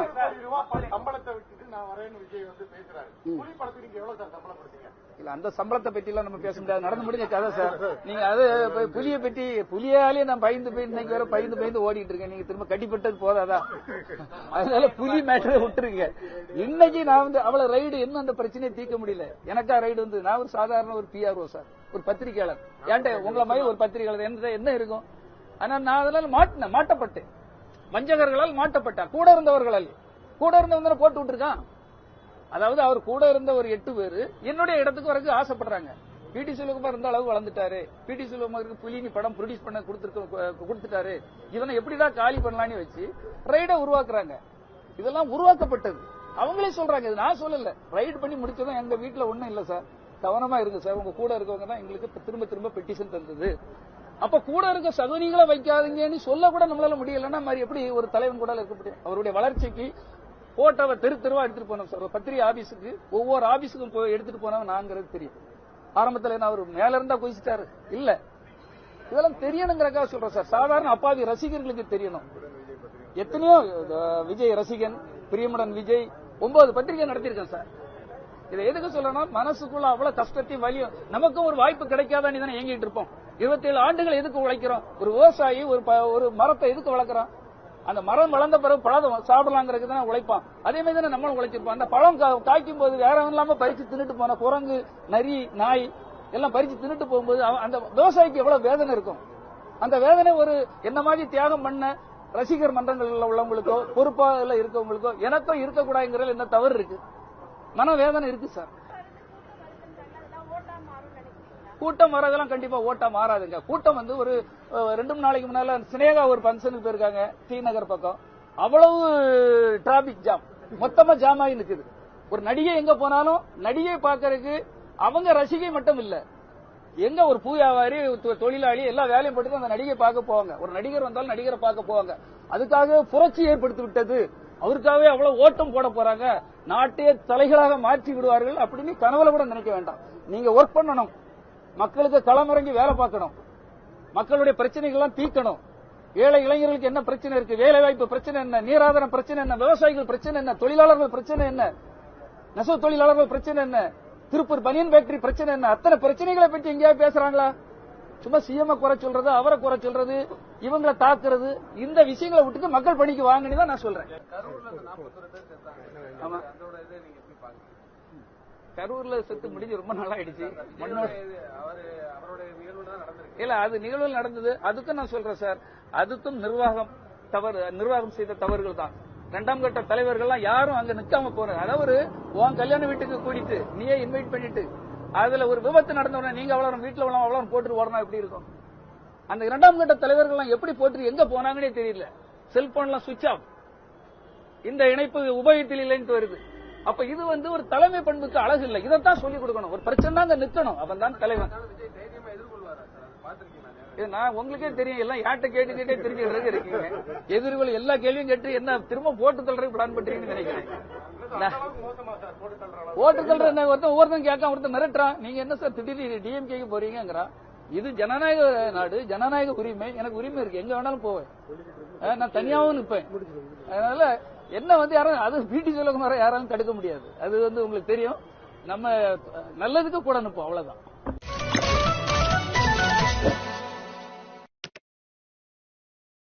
சம்பளத்தை விட்டுட்டு நான் வரேன்னு விஜய் வந்து பேசுறாரு. புலி படத்துக்கு நீங்க எவ்வளவு சார் சம்பளம் கொடுத்தீங்க? இல்ல அந்த சம்பளத்தை பத்தி எல்லாம் நம்ம பேச முடியாது, நடந்து முடிஞ்ச கதை சார். நீங்க அது புலியை பத்தி புலியாலே நான் பயந்து போய் இன்னைக்கு வர பயந்து ஓடிட்டு இருக்கேன். நீங்க திரும்ப கட்டிப்பட்டது போதாதா? அதனால புலி மேட்டரை விட்டுருங்க. இன்னைக்கு நான் வந்து அவ்வளவு ரைடு என்ன அந்த பிரச்சனையை தீர்க்க முடியல. எனக்கா ரைடு வந்து நான் ஒரு சாதாரண ஒரு பிஆர்ஓ சார், ஒரு பத்திரிகையாளர். ஏன்ட்ட உங்களை மாதிரி ஒரு பத்திரிகையாளர் என்ன இருக்கும்? ஆனா நான் அதனால மாட்டப்பட்டேன், வஞ்சகர்களால் மாட்டப்பட்டார். கூட இருந்தவங்க போட்டு விட்டுருக்கான். அதாவது அவர் கூட இருந்த ஒரு 8 பேரு என்னுடைய இடத்துக்கு வரக்கு ஆசைப்படுறாங்க. பிடி சிவகுமார் இருந்த அளவு வளர்ந்துட்டாரு, பிடி சிவகுமாருக்கு புலினி படம் ப்ரொடியூஸ் பண்ண கொடுத்துட்டாரு, இவனை எப்படிதான் காலி பண்ணலான்னு வச்சு ரைட உருவாக்குறாங்க. இதெல்லாம் உருவாக்கப்பட்டது, அவங்களே சொல்றாங்க, இது நான் சொல்லல. ரைடு பண்ணி முடிச்சதும் எங்க வீட்டுல ஒண்ணும் இல்ல சார், கவனமா இருக்கு சார், உங்க கூட இருக்கவங்க தான் எங்களுக்கு திரும்ப பெட்டிஷன் தந்தது. அப்ப கூட இருக்க சகுனிகளை வைக்காதீங்கன்னு சொல்ல கூட நம்மளால முடியலன்னா மாதிரி எப்படி ஒரு தலைவன் கூட இருக்க முடியும்? அவருடைய வளர்ச்சிக்கு போட்டோவை தெருவா எடுத்துட்டு போனோம் சார். பத்திரிகை ஆபீஸுக்கு ஒவ்வொரு ஆபீஸுக்கும் எடுத்துட்டு போனவன் நாங்கிறது தெரியும். ஆரம்பத்தில் என்ன அவர் மேல இருந்தா குதிச்சிட்டாரு இல்ல, இதெல்லாம் தெரியணுங்கிறக்காக சொல்றேன் சார். சாதாரண அப்பாவி ரசிகர்களுக்கு தெரியணும். எத்தனையோ விஜய் ரசிகன், பிரியமுடன் விஜய் 9 பத்திரிகை நடத்திருக்கேன் சார். இதை எதுக்கு சொல்லணும்? மனசுக்குள்ள அவ்வளவு கஷ்டத்தையும் வலியும். நமக்கும் ஒரு வாய்ப்பு கிடைக்காதான்னு தானே ஏங்கிட்டு இருப்போம். 27 ஆண்டுகள் எதுக்கு உழைக்கிறோம்? ஒரு விவசாயி ஒரு மரத்தை எதுக்கு வளர்க்கிறோம்? அந்த மரம் வளர்ந்த பிறகு பழம் சாப்பிடலாங்கிறது தானே உழைப்பான். அதே மாதிரி தானே நம்மளும் உழைச்சிருப்போம். அந்த பழம் காய்க்கும் போது வேற இல்லாம பறிச்சு தின்னுட்டு போன குரங்கு, நரி, நாய் எல்லாம் பறிச்சு தின்னுட்டு போகும்போது அந்த விவசாயிக்கு எவ்வளவு வேதனை இருக்கும். அந்த வேதனை ஒரு என்ன மாதிரி தியாகம் பண்ண ரசிகர் மன்றங்கள் உள்ளவங்களுக்கோ பொறுப்பாக இருக்கவங்களுக்கோ எனக்கும் இருக்கக்கூடாதுங்கிறதுல என்ன தவறு இருக்கு? மனவேதனை இருக்கு சார். கூட்டம் வரதெல்லாம் கண்டிப்பா ஓட்டா மாறாதுங்க. கூட்டம் வந்து ஒரு 2 நாளைக்கு முன்னால சினேகா ஒரு பங்கனுக்கு போயிருக்காங்க டி நகர் பக்கம். அவ்வளவு டிராபிக் ஜாம், மொத்தமா ஜாம் ஆகி நிக்குது. ஒரு நடிகை எங்க போனாலும் நடிகை பாக்கறதுக்கு அவங்க ரசிகை மட்டும் இல்ல, எங்க ஒரு பூ வியாபாரி, தொழிலாளி எல்லா வேலையும் போட்டு அந்த நடிகை பார்க்க போவாங்க. ஒரு நடிகர் வந்தாலும் நடிகரை பார்க்க போவாங்க. அதுக்காக புரட்சி ஏற்படுத்தி விட்டது, அவருக்காகவே அவ்வளவு ஓட்டம் போட போறாங்க, நாட்டையே தலைகளாக மாற்றி விடுவார்கள் அப்படின்னு கனவுல கூட நினைக்க வேண்டாம். நீங்க ஒர்க் பண்ணணும், மக்களுக்கு களமிறங்கி வேலை பார்க்கணும், மக்களுடைய பிரச்சனைகள் எல்லாம் தீர்க்கணும். ஏழை இளைஞர்களுக்கு என்ன பிரச்சனை இருக்கு, வேலை வாய்ப்பு பிரச்சனை என்ன, நீராதார பிரச்சனை என்ன, விவசாயிகள் பிரச்சனை என்ன, தொழிலாளர்கள் பிரச்சனை என்ன, நெசவு தொழிலாளர்கள் பிரச்சனை என்ன, திருப்பூர் பனியன் ஃபேக்டரி பிரச்சனை என்ன, அத்தனை பிரச்சனைகளை பற்றி எங்கேயாவது பேசுறாங்களா? சும்மா சிஎம் குறை சொல்றது, அவரை குறை சொல்றது, இவங்களை தாக்குறது, இந்த விஷயங்களை விட்டுட்டு மக்கள் பணிக்கு வாங்கன்னு தான் நான் சொல்றேன். ஆமா, கரூர்ல செத்து முடிஞ்சு ரொம்ப நாள் ஆயிடுச்சு. இல்ல அது நிகழ்வுகள் நடந்தது. அதுக்கும் நான் சொல்றேன் சார், அதுக்கும் நிர்வாகம் செய்த தவறுகள் தான். 2ஆம் கட்ட தலைவர்கள்லாம் யாரும் அங்க நிக்காம போறாங்க. அதாவது உன் கல்யாண வீட்டுக்கு கூட்டிட்டு நீயே இன்வைட் பண்ணிட்டு அதுல ஒரு விபத்து நடந்த உடனே நீங்க அவ்வளவு வீட்டுல அவ்வளவு போட்டு ஓடனா எப்படி இருக்கும்? அந்த 2ஆம் கட்ட தலைவர்கள்லாம் எப்படி போட்டு எங்க போனாங்கன்னே தெரியல. செல்போன்லாம் சுவிட்ச் ஆஃப், இந்த இணைப்பு உபயோகத்தில் இல்லைன்னு வருது. அப்ப இது வந்து ஒரு தலைமை பண்புக்கு அழகு இல்லை. இதைத்தான் சொல்லிக் கொடுக்கணும். ஒரு பிரச்சனை அங்க நிக்கணும், அவன் தான் தலைவன். நான் உங்களுக்கே தெரியும், எல்லாம் யார்கிட்ட கேட்டே தெரிஞ்சுக்கிறதுக்கு இருக்கீங்க. எதிர்கொள்ள எல்லா கேள்வியும் கேட்டு என்ன திரும்ப போட்டு தள்ளுறதுக்கு பிளான் பண்றீங்கன்னு நினைக்கிறேன். ஓட்டு தள்ளுற ஒவ்வொருத்தரும் கேட்க ஒருத்தர் மிரட்டுறான். நீங்க என்ன சார் திடீர்னு டிஎம்கேக்கு போறீங்கிறா? இது ஜனநாயக நாடு, ஜனநாயக உரிமை, எனக்கு உரிமை இருக்கு, எங்க வேணாலும் போவேன், நான் தனியாவும் நிற்பேன். அதனால என்ன வந்து யாரும் அது பிடி சிவகுமாரை யாராலும் தடுக்க முடியாது. அது வந்து உங்களுக்கு தெரியும். நம்ம நல்லதுக்கு கூட நிற்போம், அவ்வளவுதான்.